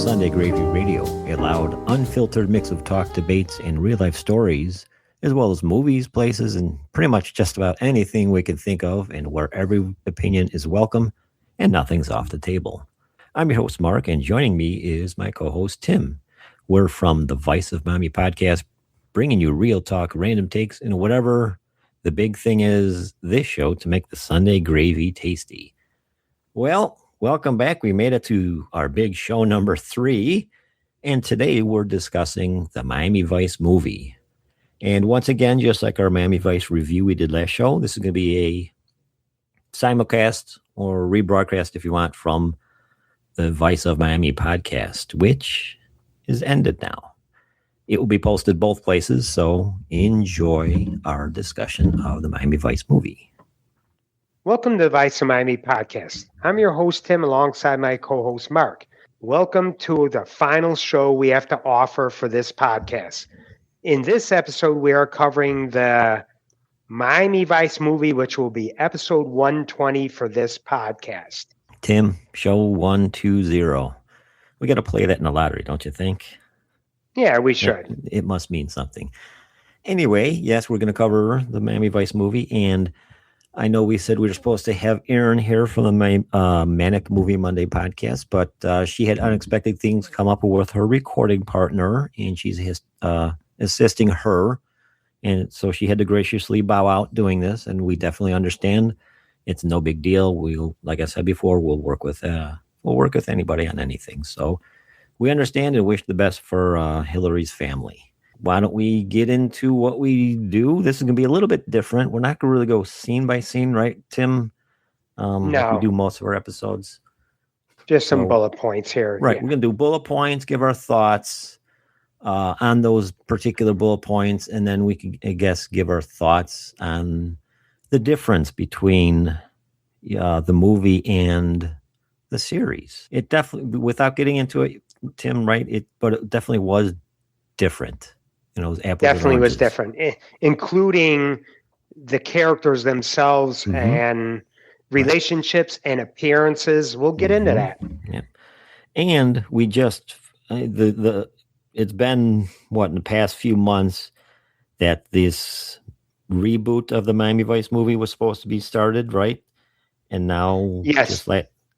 Sunday Gravy Radio, a loud, unfiltered mix of talk, debates, and real-life stories, as well as movies, places, and pretty much just about anything we can think of, and where every opinion is welcome and nothing's off the table. I'm your host, Mark, and joining me is my co-host, Tim. We're from the Vice of Mommy podcast, bringing you real talk, random takes, and whatever the big thing is this show to make the Sunday gravy tasty. Well, welcome back. We made it to our big show number 3, and today we're discussing the Miami Vice movie. And once again, just like our Miami Vice review we did last show, this is going to be a simulcast or rebroadcast, if you want, from the Vice of Miami podcast, which is ended now. It will be posted both places, so enjoy our discussion of the Miami Vice movie. Welcome to the Vice of Miami podcast. I'm your host, Tim, alongside my co-host, Mark. Welcome to the final show we have to offer for this podcast. In this episode, we are covering the Miami Vice movie, which will be episode 120 for this podcast. Tim, show 120. We got to play that in the lottery, don't you think? Yeah, we should. It must mean something. Anyway, yes, we're going to cover the Miami Vice movie, and I know we said we were supposed to have Erin here from the Manic Movie Monday podcast, but she had unexpected things come up with her recording partner, and she's assisting her, and so she had to graciously bow out doing this, and we definitely understand. It's no big deal. We'll, like I said before, we'll work with anybody on anything. So we understand and wish the best for Hillary's family. Why don't we get into what we do? This is going to be a little bit different. We're not going to really go scene by scene, right, Tim? No. Like we do most of our episodes. Just some bullet points here. Right. Yeah. We're going to do bullet points, give our thoughts on those particular bullet points, and then we can, I guess, give our thoughts on the difference between the movie and the series. It definitely, without getting into it, Tim, right? But it definitely was different. You know, it definitely was different, including the characters themselves and relationships and appearances. We'll get into that. Yeah, and we just it's been in the past few months that this reboot of the Miami Vice movie was supposed to be started, right? And now, yes, just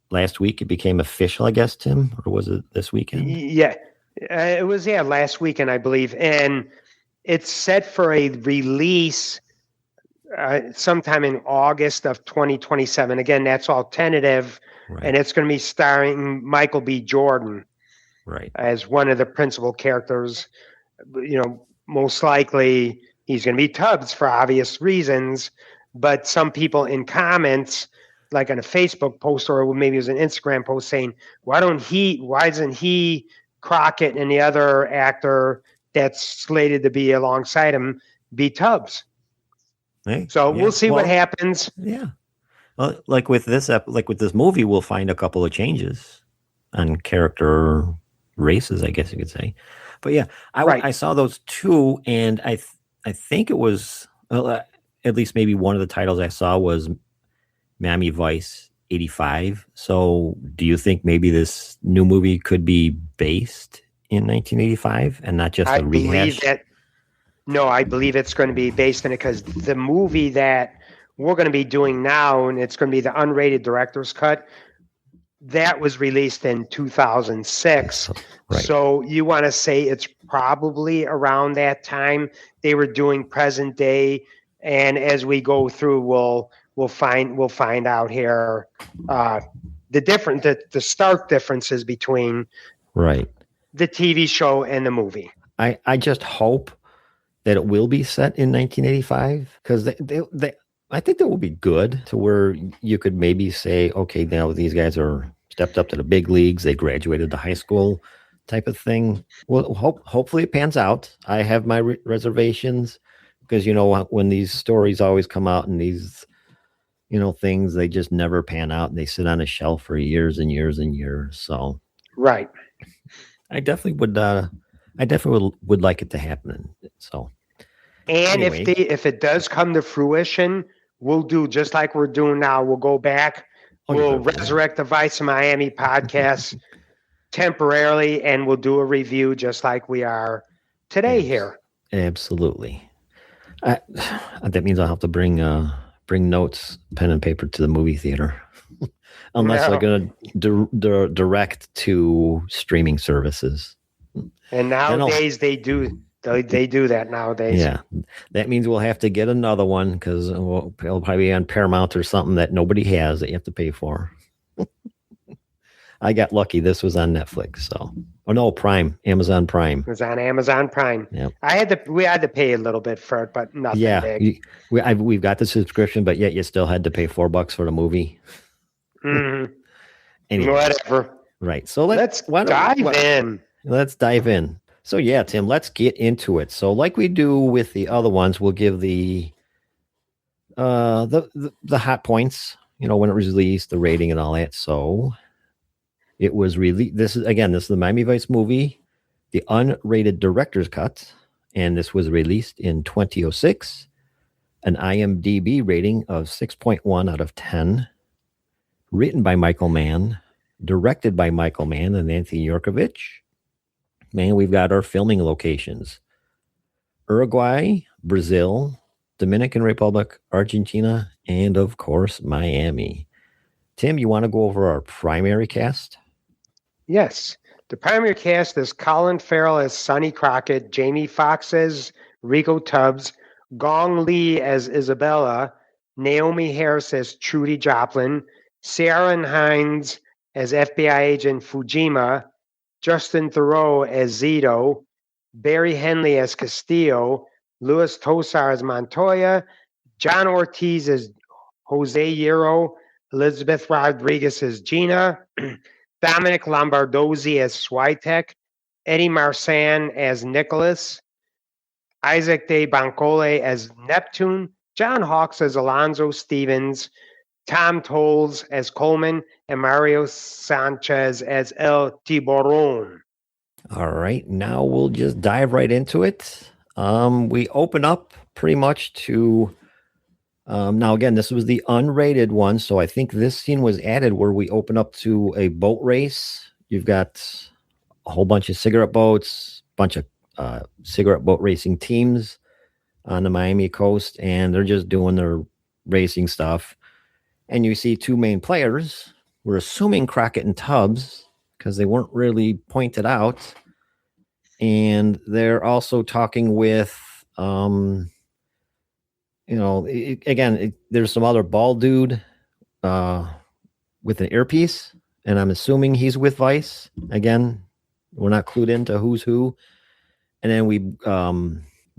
last week it became official, I guess, Tim, or was it this weekend? Yeah. It was, last weekend, I believe. And it's set for a release sometime in August of 2027. Again, that's all tentative. Right. And it's going to be starring Michael B. Jordan, right, as one of the principal characters. You know, most likely he's going to be Tubbs for obvious reasons. But some people in comments, like on a Facebook post or maybe it was an Instagram post, saying, why isn't he Crockett and the other actor that's slated to be alongside him be Tubbs? Hey, so we'll see what happens. Yeah. Well, like with this movie, we'll find a couple of changes on character races, I guess you could say. But yeah, I saw those two, and I think it was, at least maybe one of the titles I saw was Miami Vice 85. So do you think maybe this new movie could be based in 1985 and not just a rehash? I believe it's going to be based in it, because the movie that we're going to be doing now, and it's going to be the unrated director's cut, that was released in 2006. Right. So you want to say it's probably around that time they were doing present day. And as we go through, we'll find out here the stark differences between the TV show and the movie. I just hope that it will be set in 1985, because they I think that will be good, to where you could maybe say, okay, now these guys are stepped up to the big leagues, they graduated to high school type of thing. Well, hopefully it pans out. I have my reservations, because when these stories always come out and these things, they just never pan out and they sit on a shelf for years and years and years. So right, I definitely would like it to happen. So, and anyway, if it does come to fruition, we'll do just like we're doing now. We'll go back. We'll resurrect the Vice of Miami podcast temporarily, and we'll do a review just like we are today Abs- here. absolutely. I, that means I'll have to bring notes, pen and paper to the movie theater, unless they're No. going to direct to streaming services. And Then I'll nowadays they do that nowadays. yeah, that means we'll have to get another one because it'll probably be on Paramount or something that nobody has that you have to pay for. I got lucky; this was on Netflix, so no, Prime, Amazon Prime. It was on Amazon Prime. Yeah, We had to pay a little bit for it, but nothing yeah. big. We've got the subscription, but yet you still had to pay $4 for the movie. Mm-hmm. Anyway, Whatever. right. So Let's dive in. Let's dive in. So yeah, Tim, let's get into it. So like we do with the other ones, we'll give the hot points, when it was released, the rating and all that. So it was released. This is the Miami Vice movie, the unrated director's cut, and this was released in 2006. An IMDb rating of 6.1 out of 10. Written by Michael Mann, directed by Michael Mann and Anthony Yorkovich. Man, we've got our filming locations: Uruguay, Brazil, Dominican Republic, Argentina, and of course, Miami. Tim, you want to go over our primary cast? Yes. The primary cast is Colin Farrell as Sonny Crockett, Jamie Foxx as Rico Tubbs, Gong Li as Isabella, Naomi Harris as Trudy Joplin, Sharon Hines as FBI agent Fujima, Justin Theroux as Zito, Barry Henley as Castillo, Louis Tosar as Montoya, John Ortiz as Jose Hierro, Elizabeth Rodriguez as Gina, Dominic Lombardozzi as Switek, Eddie Marsan as Nicholas, Isaac de Bancole as Neptune, John Hawkes as Alonzo Stevens, Tom Tolles as Coleman, and Mario Sanchez as El Tiburon. All right, now we'll just dive right into it. We open up pretty much to now again, this was the unrated one, so I think this scene was added where we open up to a boat race. You've got a whole bunch of cigarette boats, bunch of cigarette boat racing teams on the Miami coast, and they're just doing their racing stuff. And you see two main players. We're assuming Crockett and Tubbs because they weren't really pointed out. And they're also talking with, there's some other bald dude with an earpiece, and I'm assuming he's with Vice. Again, we're not clued into who's who. And then we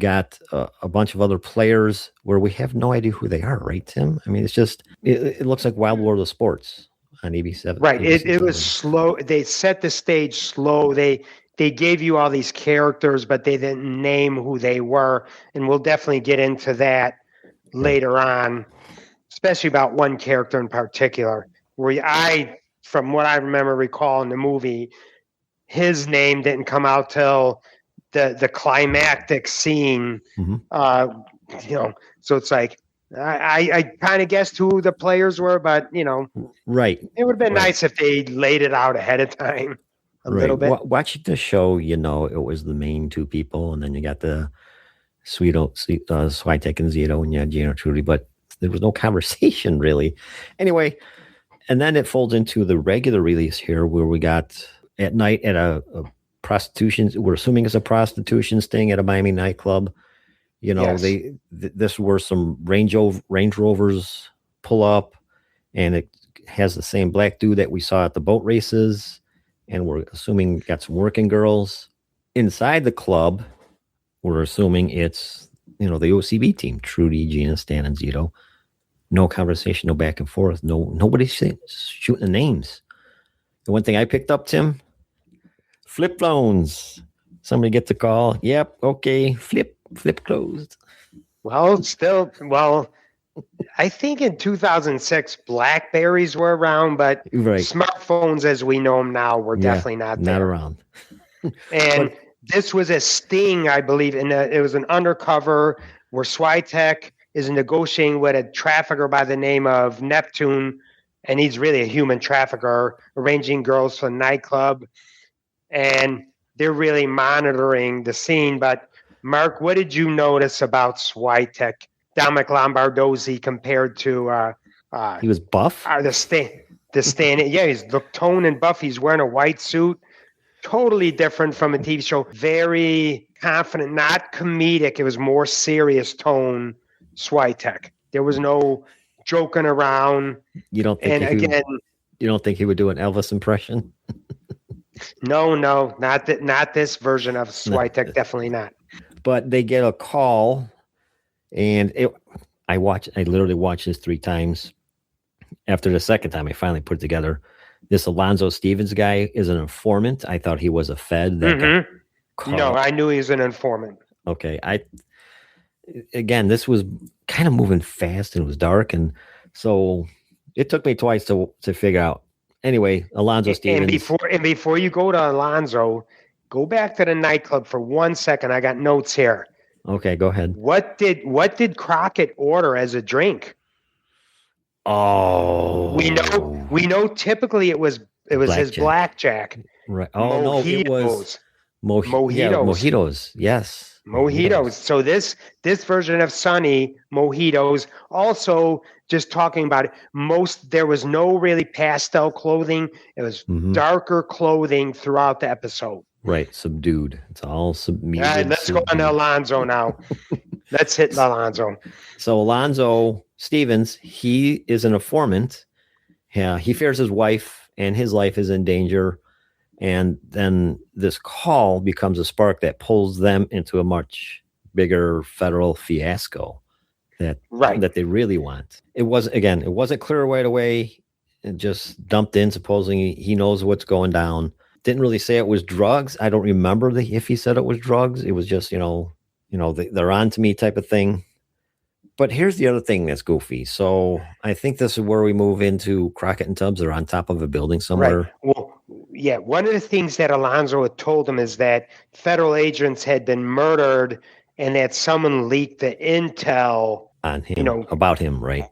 got a bunch of other players where we have no idea who they are, right, Tim? I mean, it's just, it looks like Wild World of Sports on ABC7. Right. It was slow. They set the stage slow. They gave you all these characters, but they didn't name who they were. And we'll definitely get into that later on, especially about one character in particular, where from what I remember recall in the movie, his name didn't come out till the climactic scene. Mm-hmm. So it's like, I kind of guessed who the players were, but right. It would have been nice if they laid it out ahead of time a little bit. Watching the show, it was the main two people, and then you got the Switek and Zito, and Gina Trudy, but there was no conversation really. Anyway, and then it folds into the regular release here, where we got at night at a prostitution. We're assuming it's a prostitution sting at a Miami nightclub. Yes. This were some Range Rovers pull up, and it has the same black dude that we saw at the boat races, and we're assuming got some working girls inside the club. We're assuming it's the OCB team: Trudy, Gina, Stan, and Zito. No conversation, no back and forth, nobody shooting the names. The one thing I picked up, Tim, flip phones. Somebody gets a call. Yep, okay, flip closed. Well, I think in 2006, Blackberries were around, but smartphones as we know them now were definitely not there. Not around. And this was a sting, I believe, and it was an undercover where Switek is negotiating with a trafficker by the name of Neptune, and he's really a human trafficker, arranging girls for a nightclub. and they're really monitoring the scene. But Mark, what did you notice about Switek, Dominic Lombardozzi, compared to He was buff. the stand? Yeah, he's looked toned and buff. He's wearing a white suit. Totally different from a TV show. Very confident, not comedic. It was more serious tone. Switek. There was no joking around. You don't think you don't think he would do an Elvis impression? No, not that. Not this version of Switek. Definitely not. But they get a call, and I literally watched this 3 times. After the second time, I finally put it together. This Alonzo Stevens guy is an informant. I thought he was a Fed. That No, I knew he was an informant. Okay. Again, this was kind of moving fast and it was dark. And so it took me twice to figure out. Anyway, Alonzo Stevens. And before you go to Alonzo, go back to the nightclub for 1 second. I got notes here. Okay, go ahead. What did Crockett order as a drink? Oh, we know. Typically, it was his blackjack. Right. Oh no, it was mojitos. Yeah, mojitos. Yes, mojitos. So this version of Sunny mojitos. Also, just talking about it. There was no really pastel clothing. It was darker clothing throughout the episode. Right, subdued. It's all subdued. All right, let's go on to Alonzo now. Let's hit Alonzo. So Alonzo Stevens, he is an informant. Yeah, he fears his wife and his life is in danger. And then this call becomes a spark that pulls them into a much bigger federal fiasco that they really want. It wasn't clear right away. It just dumped in, supposing he knows what's going down. Didn't really say it was drugs. I don't remember if he said it was drugs. It was just, they're on to me type of thing. But here's the other thing that's goofy. So I think this is where we move into Crockett and Tubbs. They're on top of a building somewhere. Right. Well, yeah. One of the things that Alonzo had told him is that federal agents had been murdered and that someone leaked the intel on him, about him, right?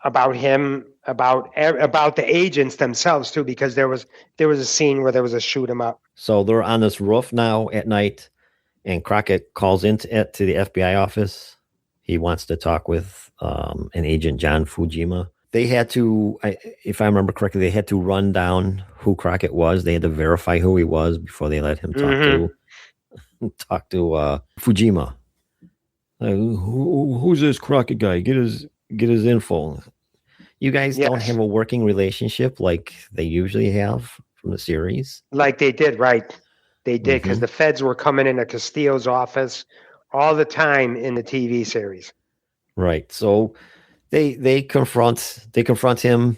About him, about the agents themselves too, because there was a scene where there was a shoot 'em up. So they're on this roof now at night, and Crockett calls to the FBI office. He wants to talk with an agent, John Fujima. They had to, if I remember correctly, they had to run down who Crockett was. They had to verify who he was before they let him talk to Fujima. Who's this Crockett guy? Get his info. You guys don't have a working relationship like they usually have from the series? Like they did, right? They did, because the feds were coming into Castillo's office all the time in the TV series. Right. So they confront him,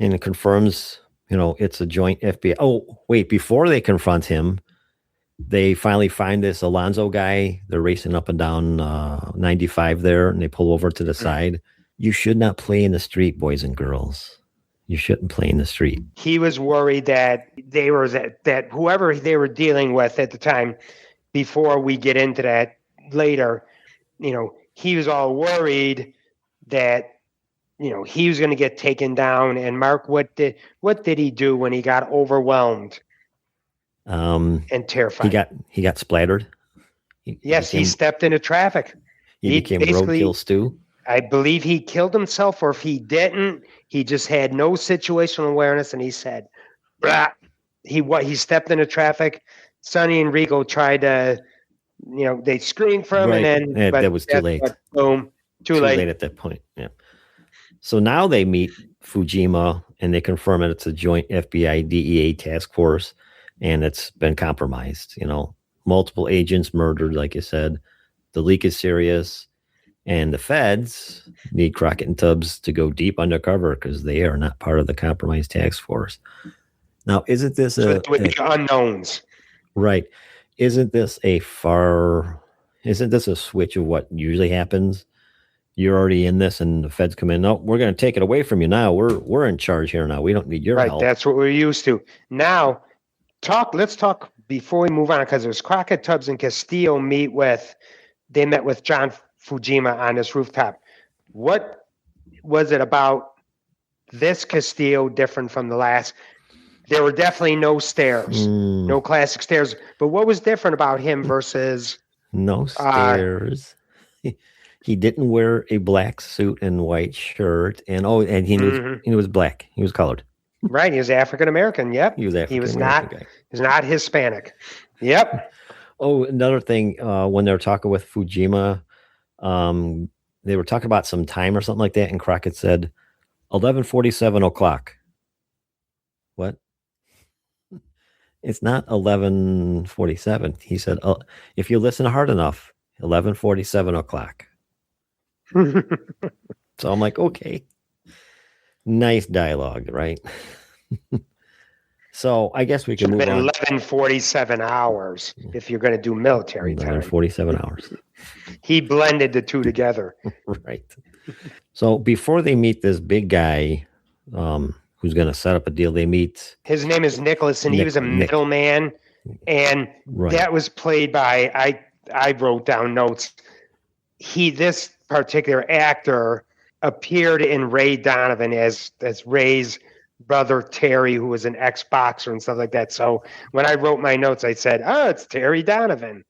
and it confirms, it's a joint FBI. Oh, wait, before they confront him, they finally find this Alonzo guy. They're racing up and down 95 there, and they pull over to the side. You should not play in the street, boys and girls. You shouldn't play in the street. He was worried that they were that whoever they were dealing with at the time, before we get into that later, he was all worried that, he was going to get taken down. And Mark, what did he do when he got overwhelmed and terrified? He got splattered. He stepped into traffic. He became roadkill Stu. I believe he killed himself, or if he didn't, he just had no situational awareness, and he said, "Blah." He stepped into traffic. Sonny and Rico tried to, they screamed for him, and then that was too late. Boom, too late at that point. Yeah. So now they meet Fujima, and they confirm that it's a joint FBI DEA task force, and it's been compromised. Multiple agents murdered, like you said. The leak is serious. And the feds need Crockett and Tubbs to go deep undercover because they are not part of the compromised task force. Now, isn't this the unknowns? Right. Isn't this a switch of what usually happens? You're already in this, and the feds come in. No, we're going to take it away from you now. We're in charge here now. We don't need your help. Right. That's what we're used to. Now, let's talk before we move on, because it was Crockett, Tubbs, and Castillo they met with John Fujima on this rooftop. What was it about this Castillo different from the last? There were definitely no stairs, Mm, no classic stairs. But what was different about him versus no uh, stairs. He didn't wear a black suit and white shirt, and mhm. he was black. He was colored. Right, he was African American. Yep, He was he African was American not. guy. He's not Hispanic. Yep. Oh, another thing, when they were talking with Fujima, um, they were talking about some time or something like that, and Crockett said 11:47 o'clock. What? It's not 11:47. He said, if you listen hard enough, 11:47 o'clock. So I'm like, okay, nice dialogue, right? So I guess we can Should have move been on. 11:47 hours if you're going to do military time. 47 hours. He blended the two together. Right. So before they meet this big guy, who's going to set up a deal, they meet. His name is Nicholas, and he was a Nick. middleman, and Right. that was played by I wrote down notes. This particular actor appeared in Ray Donovan as Ray's brother Terry, who was an ex-boxer and stuff like that. So when I wrote my notes, I said, "Oh, it's Terry Donovan."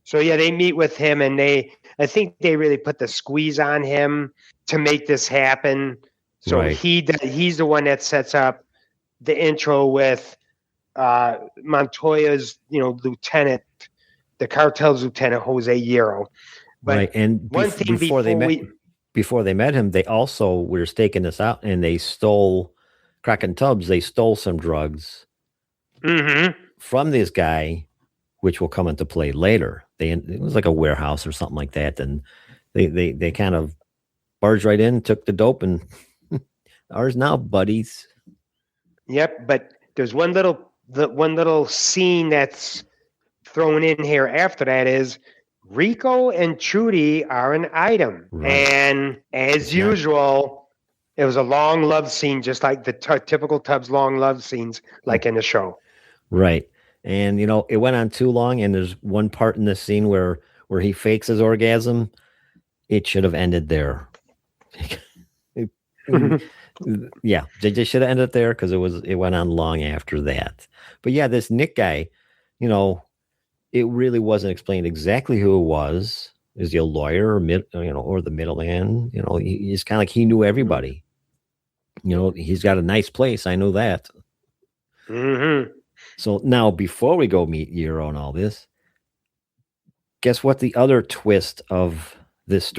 So yeah, they meet with him, and I think they really put the squeeze on him to make this happen. So Right. he's the one that sets up the intro with Montoya's, lieutenant, the cartel's lieutenant, Jose Hierro. But right. And one thing before they met him, they also were staking this out, and they stole Crockett and Tubbs. They stole some drugs from this guy, which will come into play later. It was like a warehouse or something like that, and they kind of barged right in, took the dope, and ours now, buddies. Yep, but there's one little scene that's thrown in here after that is Rico and Trudy are an item. Right. And as usual, it was a long love scene, just like the typical Tubbs long love scenes, like in the show. Right. And, it went on too long, and there's one part in this scene where he fakes his orgasm. It should have ended there. Yeah, they just should have ended there because it went on long after that. But yeah, this Nick guy, it really wasn't explained exactly who it was. Is he a lawyer or the middleman? He's kind of like he knew everybody. He's got a nice place. I know that. Mm-hmm. So now, before we go meet Hierro and all this, guess what the other twist of this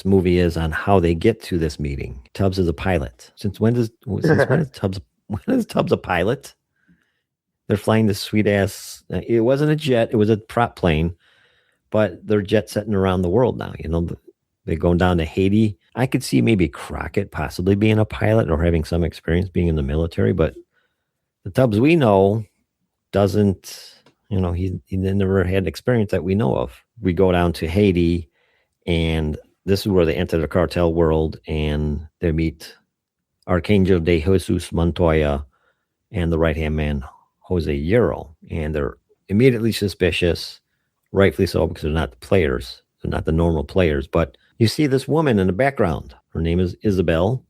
movie is on how they get to this meeting? Tubbs is a pilot. Since when is Tubbs a pilot? They're flying this sweet ass. It wasn't a jet. It was a prop plane, but they're jet setting around the world now. They're going down to Haiti. I could see maybe Crockett possibly being a pilot or having some experience being in the military, but the Tubbs we know doesn't. He never had experience that we know of. We go down to Haiti, and this is where they enter the cartel world, and they meet Archangel de Jesus Montoya and the right-hand man, Jose Hierro, and they're immediately suspicious, rightfully so, because they're not the players. They're not the normal players. But you see this woman in the background. Her name is Isabel,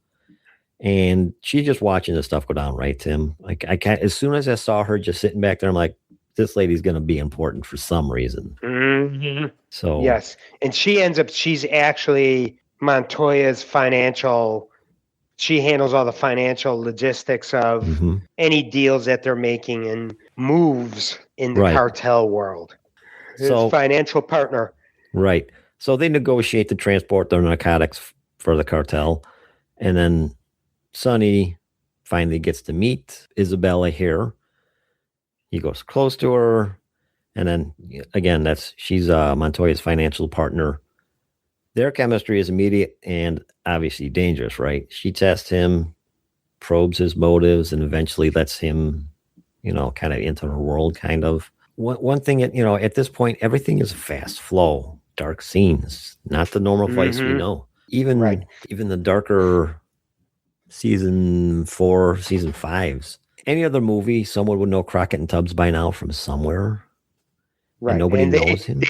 and she's just watching this stuff go down, right, Tim? Like, I can't. As soon as I saw her just sitting back there, I'm like, this lady's going to be important for some reason. Mm-hmm. So yes, and she's actually Montoya's financial. She handles all the financial logistics of any deals that they're making and moves in the cartel world. His financial partner. Right. So they negotiate to transport their narcotics for the cartel. And then Sonny finally gets to meet Isabella here. He goes close to her. And then, again, she's Montoya's financial partner. Their chemistry is immediate and obviously dangerous, right? She tests him, probes his motives, and eventually lets him, kind of into her world, kind of. One thing, at this point, everything is fast flow, dark scenes, not the normal place we know. Even the darker season 4, season 5s. Any other movie, someone would know Crockett and Tubbs by now from somewhere. Right. And nobody knows him.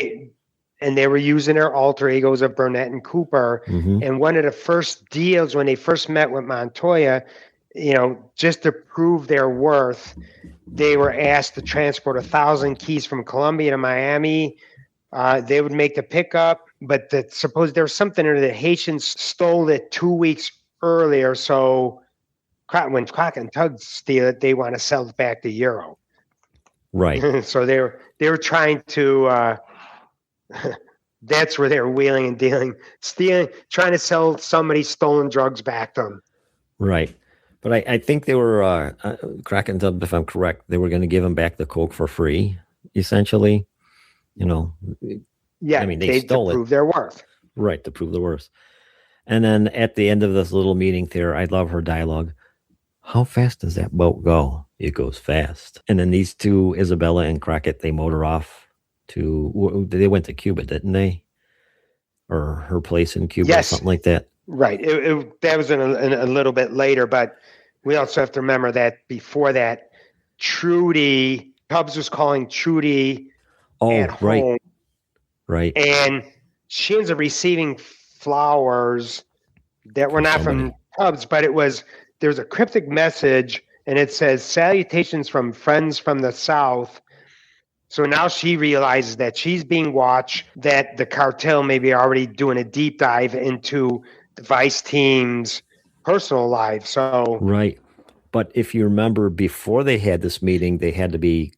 And they were using their alter egos of Burnett and Cooper. And one of the first deals when they first met with Montoya, just to prove their worth, they were asked to transport 1,000 keys from Colombia to Miami. They would make the pickup, but suppose there was something in it that Haitians stole it 2 weeks earlier. So when Crockett and Tubbs steal it, they want to sell it back to Euro. Right. So they were trying to. That's where they were wheeling and dealing, stealing, trying to sell somebody stolen drugs back to them. Right. But I think they were Crockett and Tubbs, if I'm correct, they were going to give him back the Coke for free, essentially. Yeah, I mean, they stole to it. prove their worth. Right, to prove the worth. And then at the end of this little meeting there, I love her dialogue. How fast does that boat go? It goes fast. And then these two, Isabella and Crockett, they motor off they went to Cuba, didn't they? Or her place in Cuba, Yes. or something like that. Right. That was in a little bit later, but we also have to remember that before that, Tubbs was calling Trudy at home. Right. And she ends up receiving flowers that were not from Tubbs, but there's a cryptic message, and it says, "Salutations from friends from the South." So now she realizes that she's being watched, that the cartel may be already doing a deep dive into the Vice team's personal life. So right. But if you remember, before they had this meeting, they had to be,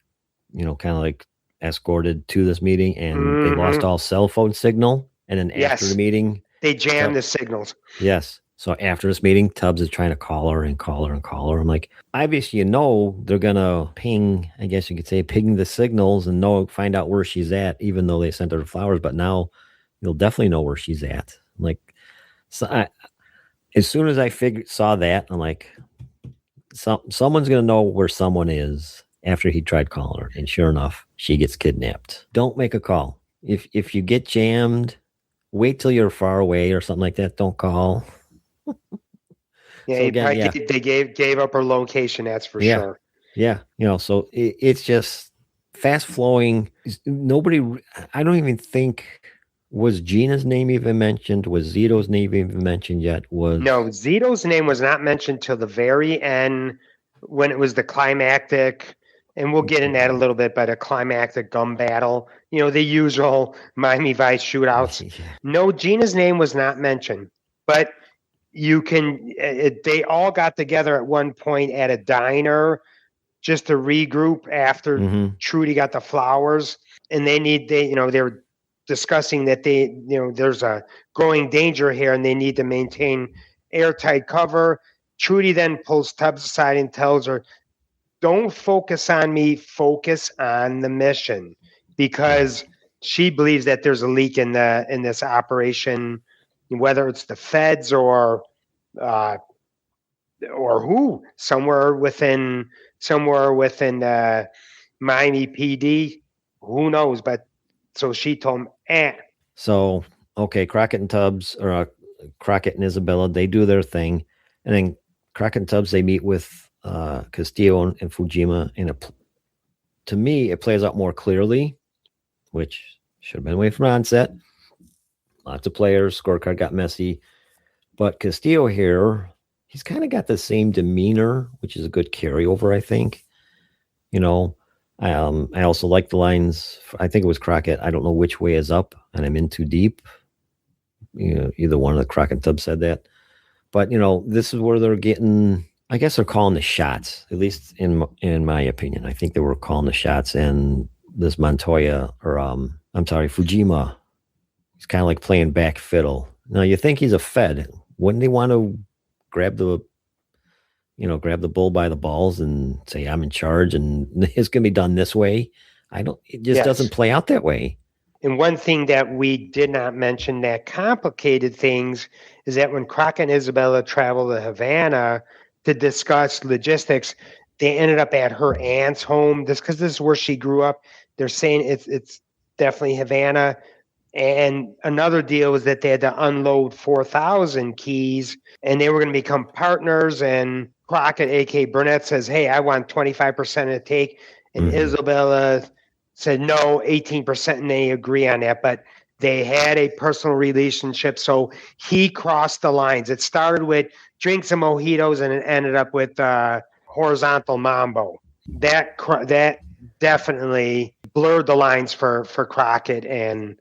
kind of like escorted to this meeting, and they lost all cell phone signal. And then after the meeting, they jammed the signals. Yes. So after this meeting, Tubbs is trying to call her and call her and call her. I'm like, obviously, they're going to ping, I guess you could say, ping the signals and find out where she's at, even though they sent her the flowers. But now you'll definitely know where she's at. I'm like, so as soon as I saw that, I'm like, someone's going to know where someone is after he tried calling her. And sure enough, she gets kidnapped. Don't make a call. If you get jammed, wait till you're far away or something like that. Don't call. Yeah, so again, they gave up her location, that's for sure. Yeah, so it's just fast flowing. I don't even think, was Gina's name even mentioned? Was Zito's name even mentioned yet? No, Zito's name was not mentioned till the very end when it was the climactic, and we'll get in that a little bit, but a climactic gun battle. The usual Miami Vice shootouts. Yeah. No, Gina's name was not mentioned, but they all got together at one point at a diner just to regroup after Trudy got the flowers, and they were discussing that there's a growing danger here and they need to maintain airtight cover. Trudy then pulls Tubbs aside and tells her, "Don't focus on me, focus on the mission," because she believes that there's a leak in this operation, whether it's the feds or who, somewhere within Miami PD, who knows? But so she told him, So okay, Crockett and Tubbs, or Crockett and Isabella, they do their thing, and then Crockett and Tubbs, they meet with Castillo and Fujima, and to me it plays out more clearly, which should have been away from onset. Lots of players, scorecard got messy. But Castillo here, he's kind of got the same demeanor, which is a good carryover, I think. I also like the lines. I think it was Crockett. I don't know which way is up, and I'm in too deep. Either one of the Crockett and Tubbs said that. But this is where they're getting. I guess they're calling the shots, at least in my opinion. I think they were calling the shots, and this Montoya, or Fujima, he's kind of like playing back fiddle. Now you think he's a Fed. Wouldn't he want to grab the bull by the balls and say, "I'm in charge and it's going to be done this way"? It just doesn't play out that way. And one thing that we did not mention that complicated things is that when Crockett and Isabella traveled to Havana to discuss logistics, they ended up at her aunt's home. Because this is where she grew up. They're saying it's definitely Havana. And another deal was that they had to unload 4,000 keys, and they were going to become partners. And Crockett, a.k.a. Burnett, says, "Hey, I want 25% of the take." And Isabella said, "No, 18%, and they agree on that. But They had a personal relationship, so he crossed the lines. It started with drinks and mojitos, and it ended up with horizontal mambo. That definitely blurred the lines for Crockett, and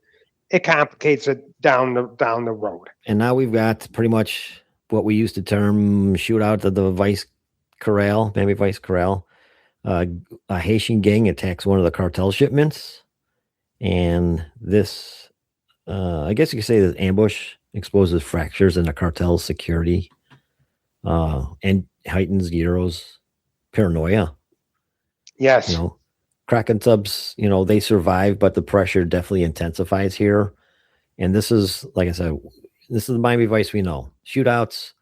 it complicates it down the road. And now we've got pretty much what we used to term shootout of the Vice Corral, Miami Vice Corral. A Haitian gang attacks one of the cartel shipments, and this, I guess you could say, this ambush exposes fractures in the cartel's security, and heightens Euro's paranoia. Yes. You know, Kraken subs, they survive, but the pressure definitely intensifies here. And this is, like I said, this is the Miami Vice we know. Shootouts,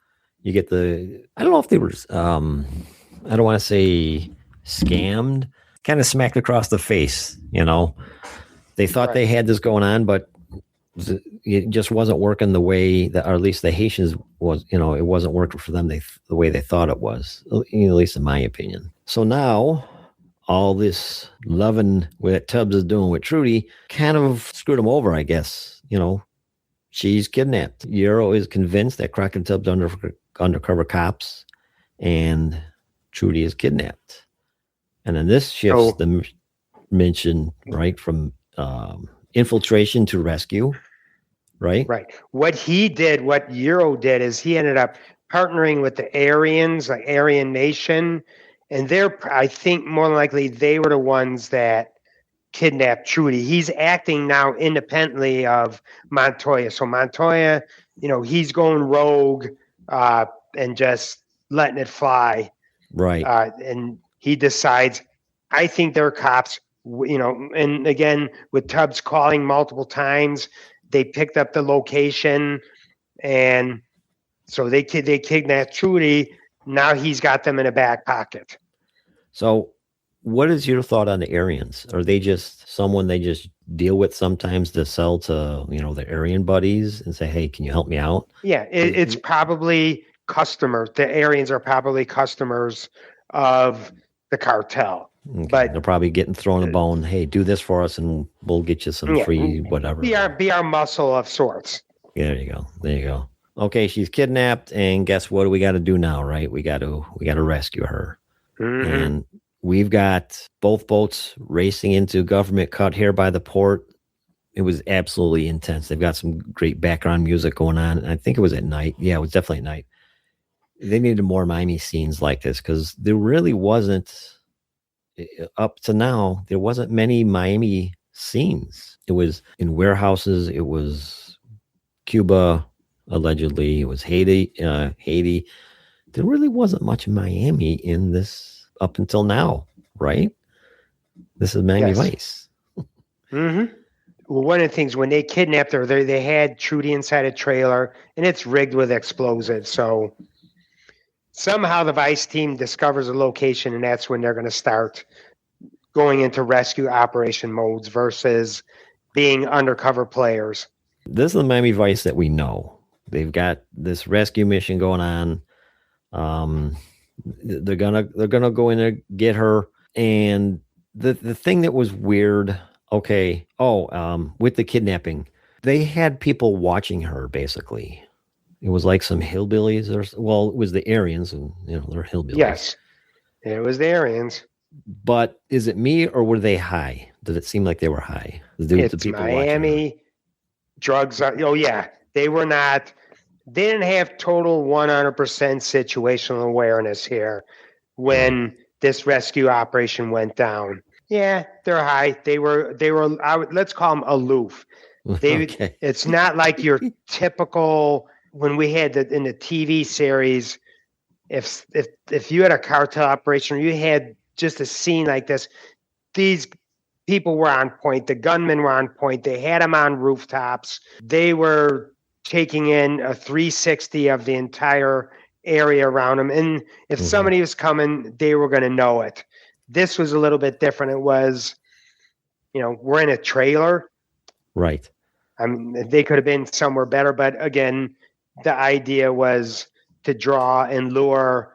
you get I don't know if they were, I don't want to say scammed, kind of smacked across the face, They thought they had this going on, but it just wasn't working the way that, or at least the Haitians was, it wasn't working for them the way they thought it was, at least in my opinion. So now, all this loving what Tubbs is doing with Trudy kind of screwed him over, I guess. She's kidnapped. Euro is convinced that Croc and Tubbs undercover cops, and Trudy is kidnapped. And then this shifts the mission, right, from infiltration to rescue, right? Right. What Euro did is he ended up partnering with the Aryans, like Aryan Nation, and I think more than likely they were the ones that kidnapped Trudy. He's acting now independently of Montoya. So Montoya, he's going rogue and just letting it fly. Right. And he decides, I think they're cops, and again, with Tubbs calling multiple times, they picked up the location, and so they kidnapped Trudy. Now he's got them in a back pocket. So what is your thought on the Aryans? Are they just someone they just deal with sometimes to sell to, the Aryan buddies and say, hey, can you help me out? Yeah, it's probably customers. The Aryans are probably customers of the cartel. Okay. But they're probably getting thrown a bone. Hey, do this for us and we'll get you some free whatever. Be our muscle of sorts. There you go. Okay, she's kidnapped, and guess what we got to do now, right? We got to rescue her. Mm-hmm. And we've got both boats racing into government cut here by the port. It was absolutely intense. They've got some great background music going on. And I think it was at night. Yeah, it was definitely at night. They needed more Miami scenes like this because there really wasn't, up to now, there wasn't many Miami scenes. It was in warehouses. It was Cuba, allegedly. It was Haiti. There really wasn't much Miami in this up until now, right? This is Miami Vice. Mm-hmm. Well, one of the things, when they kidnapped her, they had Trudy inside a trailer, and it's rigged with explosives. So somehow the Vice team discovers a location, and that's when they're going to start going into rescue operation modes versus being undercover players. This is the Miami Vice that we know. They've got this rescue mission going on. They're gonna go in there, get her. And the thing that was weird, with the kidnapping, they had people watching her. Basically, it was like some hillbillies, it was the Aryans, and they're hillbillies. Yes, it was the Aryans. But is it me, or were they high? Did it seem like they were high? It's Miami. Drugs are. Oh yeah, they were not. They didn't have total 100% situational awareness here when this rescue operation went down. Yeah, they're high. They were. Let's call them aloof. Okay. It's not like your typical, when we had in the TV series. If you had a cartel operation, or you had just a scene like this, these people were on point. The gunmen were on point. They had them on rooftops. They were taking in a 360 of the entire area around them. And if somebody was coming, they were going to know it. This was a little bit different. It was, we're in a trailer. Right. I mean, they could have been somewhere better. But again, the idea was to draw and lure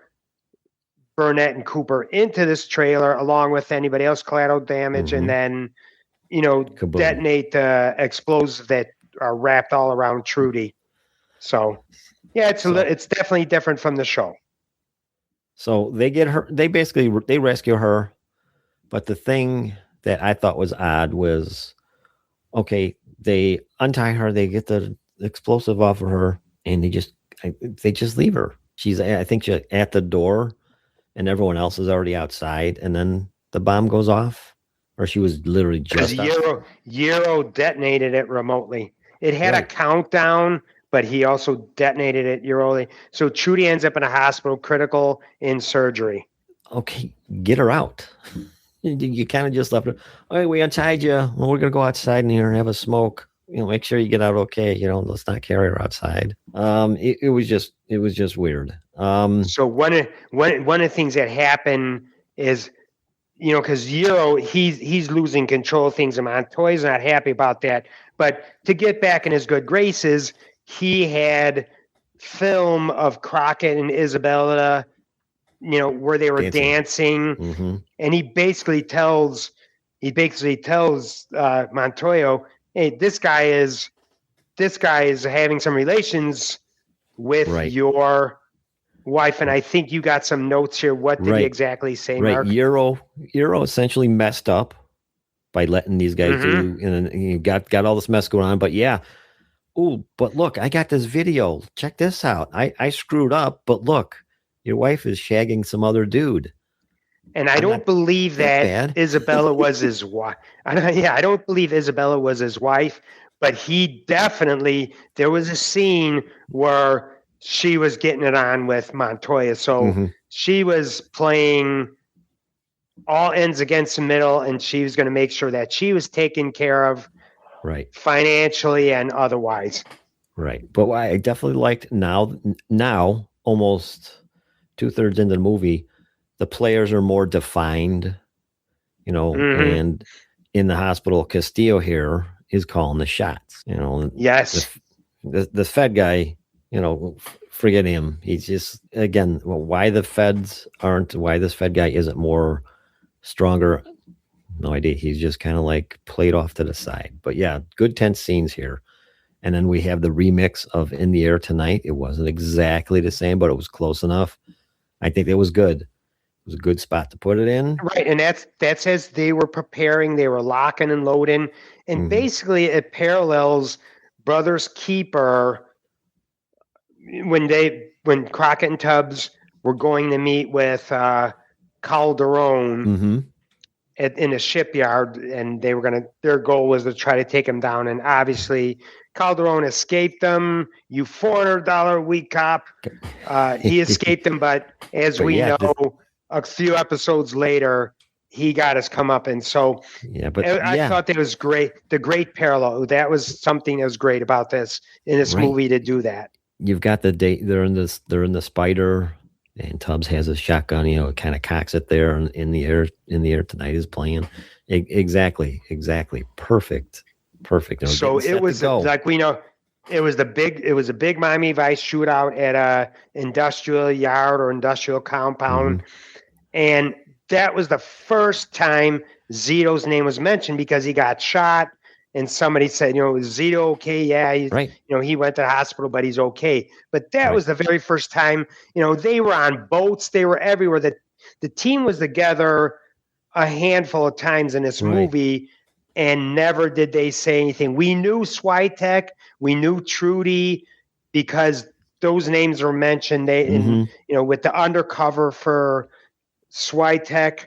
Burnett and Cooper into this trailer along with anybody else, collateral damage, and then, Kaboom. detonate the explosives that are wrapped all around Trudy. So, yeah, it's definitely different from the show. So they get her. They rescue her, but the thing that I thought was odd was, okay, they untie her, they get the explosive off of her, and they just leave her. I think she's at the door, and everyone else is already outside, and then the bomb goes off, or she was literally Because just Euro detonated it remotely. It had a right. countdown, but he also detonated it Euro. So Trudy ends up in a hospital, critical in surgery. Okay, get her out. You kind of just left her. Okay, we untied you. Well, we're gonna go outside in here and have a smoke. Make sure you get out okay. Let's not carry her outside. It was just weird. So one of the things that happened is, because Euro he's losing control of things, and Montoya's not happy about that. But to get back in his good graces, he had film of Crockett and Isabella, where they were dancing. Mm-hmm. And he basically tells Montoya, hey, this guy is having some relations with your wife, and I think you got some notes here. What did he exactly say, Mark? Euro essentially messed up by letting these guys do, and you got all this mess going on. But yeah, but look, I got this video. Check this out. I screwed up, but look, your wife is shagging some other dude. And I don't believe that Isabella was his wife. I don't believe Isabella was his wife, but there was a scene where she was getting it on with Montoya. So she was playing all ends against the middle, and she was going to make sure that she was taken care of financially and otherwise. Right. But I definitely liked now almost 2/3 into the movie, the players are more defined, and in the hospital, Castillo here is calling the shots, Yes. The Fed guy, forget him. He's just, again, why this Fed guy isn't more stronger, no idea. He's just kind of like played off to the side. But yeah, good tense scenes here. And then we have the remix of In the Air Tonight. It wasn't exactly the same, but it was close enough. I think it was good. It was a good spot to put it in. Right, and that's as they were preparing, they were locking and loading, and basically it parallels Brothers Keeper when Crockett and Tubbs were going to meet with Calderon in a shipyard, and their goal was to try to take him down, and obviously Calderon escaped them. You $400 a week cop. He escaped them, but as we know, a few episodes later, he got his comeuppance. So I thought that was great. The great parallel. That was something that was great about this movie, to do that. You've got the date. They're in the spider, and Tubbs has a shotgun. It kind of cocks it there, and in the air tonight is playing. Exactly. Perfect. So it was like we know. It was a big Miami Vice shootout at a industrial yard or industrial compound, and that was the first time Zito's name was mentioned, because he got shot, and somebody said, is Zito okay? Yeah, he went to the hospital, but he's okay. But that was the very first time. They were on boats, they were everywhere. The team was together a handful of times in this movie. And never did they say anything. We knew Switek, we knew Trudy, because those names were mentioned. With the undercover for Switek.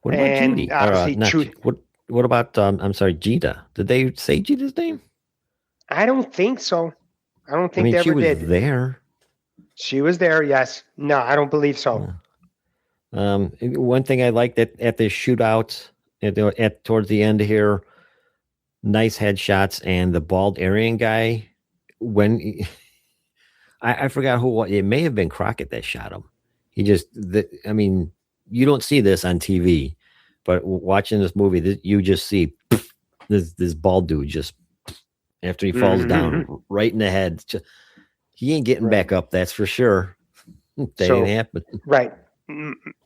What about Judy? Obviously, what about I'm sorry, Jita? Did they say Jita's name? I don't think so. I don't think they ever did. She was there. She was there. Yes. No, I don't believe so. One thing I liked at the shootout towards the end here, nice headshots, and the bald Aryan guy, I forgot who, it may have been Crockett that shot him. You don't see this on TV, but watching this movie, you just see this bald dude just after he falls down right in the head. He ain't getting back up, that's for sure. That ain't happening. Right.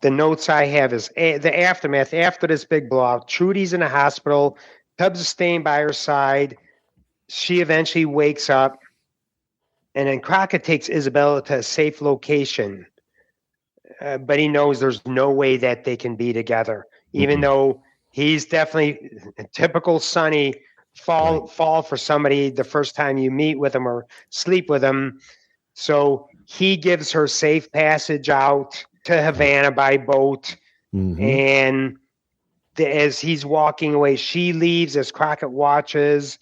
The notes I have is the aftermath after this big blowout. Trudy's in the hospital. Tubbs is staying by her side. she eventually wakes up, and then Crockett takes Isabella to a safe location, but he knows there's no way that they can be together, even though he's definitely a typical Sonny fall for somebody the first time you meet with him or sleep with him. So he gives her safe passage out to Havana by boat, and as he's walking away, she leaves as Crockett watches,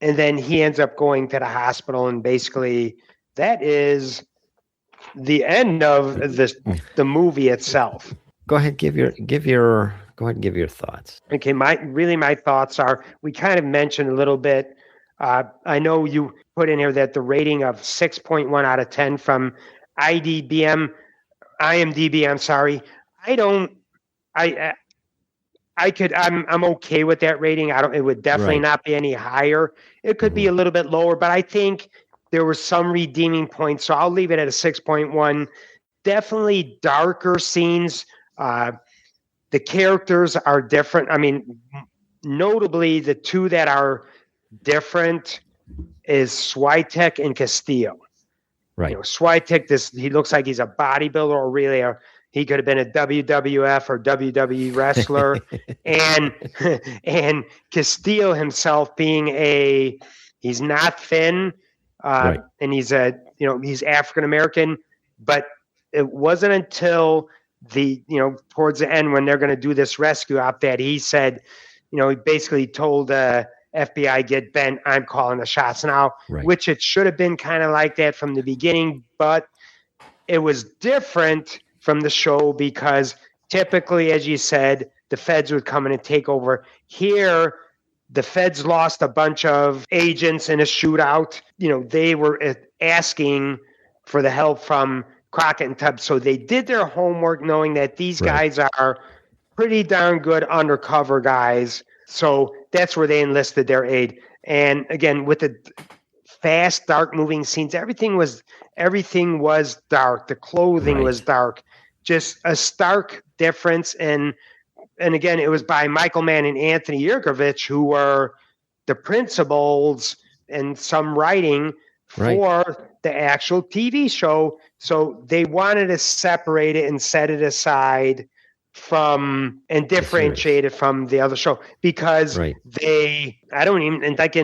and then he ends up going to the hospital, and basically that is the end of the movie itself. Go ahead, give your thoughts. Okay, my thoughts are, we kind of mentioned a little bit. I know you put in here that the rating of 6.1 out of 10 from IMDb. I'm sorry. I'm okay with that rating. It would definitely not be any higher. It could be a little bit lower, but I think there were some redeeming points, so I'll leave it at a 6.1. Definitely darker scenes. The characters are different. I mean, notably, the two that are different is Switek and Castillo. Right. Switek, he looks like he's a bodybuilder, or really he could have been a WWF or WWE wrestler. and Castillo himself being he's not thin, and he's African American, but it wasn't until towards the end when they're going to do this rescue op that he said, he basically told FBI, get bent, I'm calling the shots now, which it should have been kind of like that from the beginning, but it was different from the show because typically, as you said, the feds would come in and take over. Here, the feds lost a bunch of agents in a shootout. They were asking for the help from Crockett and Tubbs. So they did their homework knowing that these guys are pretty darn good undercover guys. So that's where they enlisted their aid. And again, with the fast, dark moving scenes, everything was dark. The clothing was dark. Just a stark difference. And again, it was by Michael Mann and Anthony Yerkovich, who were the principals and some writing for the actual TV show. So they wanted to separate it and set it aside from and differentiate it from the other show because in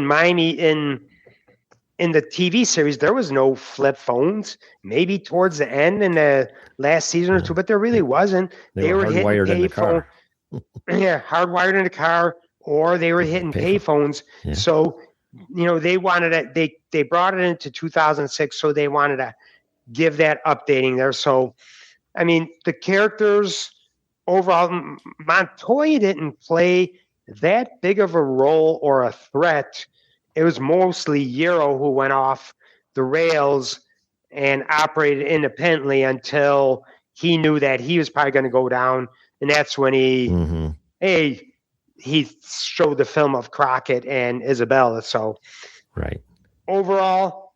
Miami in the TV series, there was no flip phones. Maybe towards the end in the last season or two, but there really wasn't. They were hardwired in the car. Hardwired in the car, or they were hitting payphones. Yeah. So, they wanted it. They brought it into 2006, so they wanted to give that updating there. So, I mean, the characters overall, Montoya didn't play that big of a role or a threat. It was mostly Euro who went off the rails and operated independently until he knew that he was probably going to go down. And that's when he showed the film of Crockett and Isabella. So overall,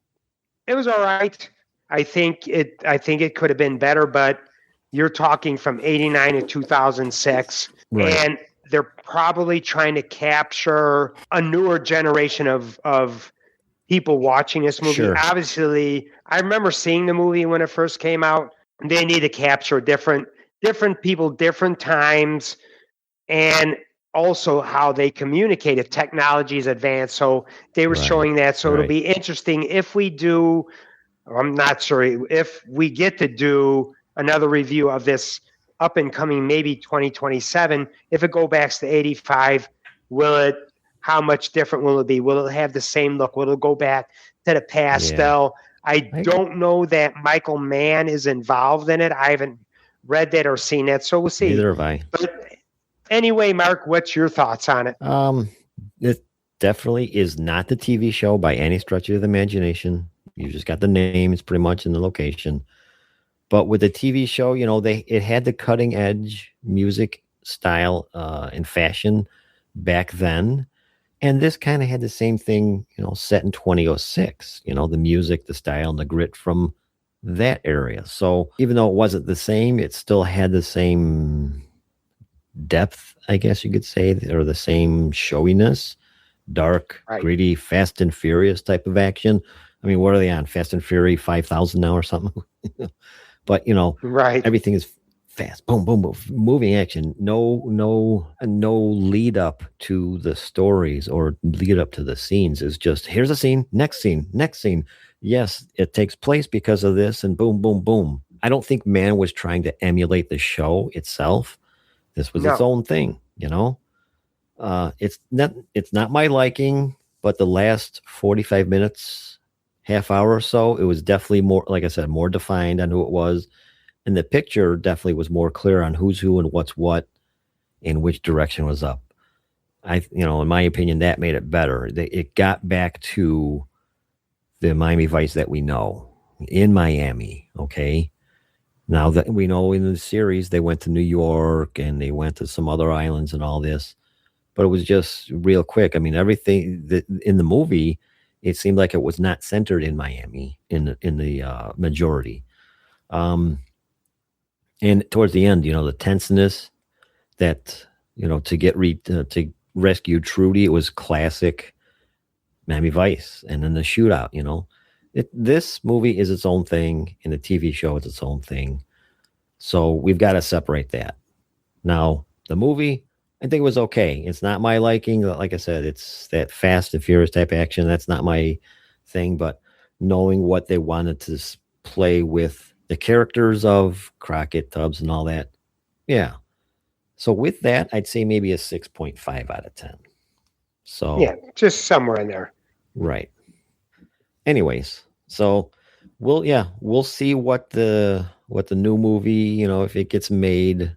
it was all right. I think it could have been better, but you're talking from 89 to 2006. And they're probably trying to capture a newer generation of people watching this movie. Sure. Obviously, I remember seeing the movie when it first came out. They need to capture different people, different times, and also how they communicate if technology is advanced. So they were showing that. So it'll be interesting if we do, I'm not sure, if we get to do another review of this up and coming, maybe 2027. If it go back to 85, how much different will it be? Will it have the same look? Will it go back to the pastel? Yeah. I don't know that Michael Mann is involved in it. I haven't read that or seen that, so we'll see. Neither have I. But anyway, Mark, what's your thoughts on it? It definitely is not the TV show by any stretch of the imagination. You just got the names pretty much and the location. But with the TV show, it had the cutting edge music style and fashion back then. And this kind of had the same thing, set in 2006, the music, the style, and the grit from that area. So even though it wasn't the same, it still had the same depth, I guess you could say, or the same showiness. dark, Right. gritty, Fast and Furious type of action. I mean, what are they on? Fast and Fury 5,000 now or something? But Right. everything is fast, boom, boom, boom, moving action. No lead up to the stories or lead up to the scenes. It's just here's a scene, next scene, next scene. Yes, it takes place because of this, and boom, boom, boom. I don't think man was trying to emulate the show itself. This was its No. own thing, it's not my liking, but the last 45 minutes, half hour or so, it was definitely more, like I said, more defined on who it was, and the picture definitely was more clear on who's who and what's what and which direction was up. In my opinion, that made it better. It got back to the Miami Vice that we know in Miami. Okay, now that we know in the series they went to New York and they went to some other islands and all this, but it was just real quick. I mean, everything in the movie, it seemed like it was not centered in Miami in the majority. Um, and towards the end, the tenseness that to rescue Trudy, it was classic Miami Vice, and then the shootout. This movie is its own thing, and the TV show is its own thing. So we've got to separate that. Now, the movie, I think it was okay. It's not my liking. Like I said, it's that Fast and Furious type action. That's not my thing. But knowing what they wanted to play with the characters of Crockett, Tubbs, and all that, yeah. So with that, I'd say maybe a 6.5 out of 10. So Yeah, just somewhere in there. right. Anyways, so we'll see what the new movie, if it gets made,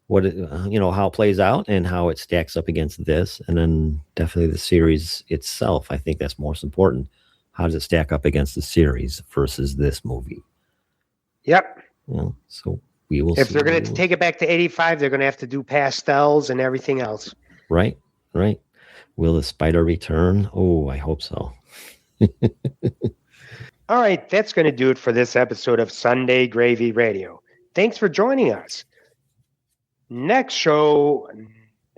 how it plays out and how it stacks up against this, and then definitely the series itself. I think that's most important. How does it stack up against the series versus this movie? Yep. So we will. If see. they're going to take it back to 85, they're going to have to do pastels and everything else. Right. Will the spider return? Oh, I hope so. All right, that's going to do it for this episode of Sunday Gravy Radio. Thanks for joining us. Next show,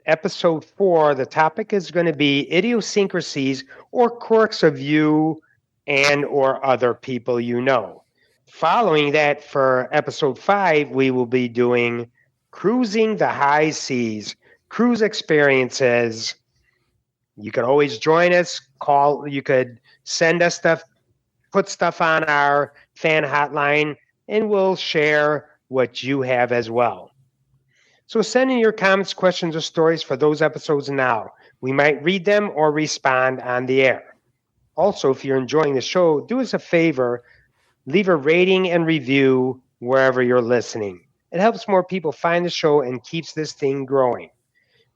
episode 4, the topic is going to be idiosyncrasies or quirks of you and or other people you know. Following that, for episode 5, we will be doing cruising the high seas, cruise experiences. You could always join us, you could send us stuff, put stuff on our fan hotline, and we'll share what you have as well. So send in your comments, questions, or stories for those episodes now. We might read them or respond on the air. Also, if you're enjoying the show, do us a favor, leave a rating and review wherever you're listening. It helps more people find the show and keeps this thing growing.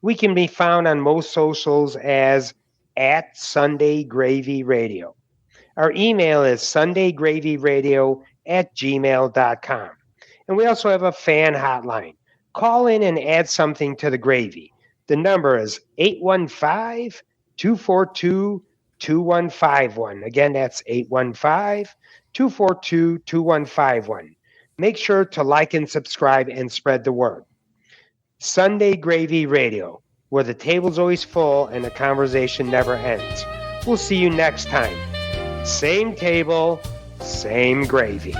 We can be found on most socials as @SundayGravyRadio. Our email is sundaygravyradio@gmail.com. And we also have a fan hotline. Call in and add something to the gravy. The number is 815-242-2151. Again, that's 815-242-2151. Make sure to like and subscribe and spread the word. Sunday Gravy Radio, where the table's always full and the conversation never ends. We'll see you next time. Same table, same gravy.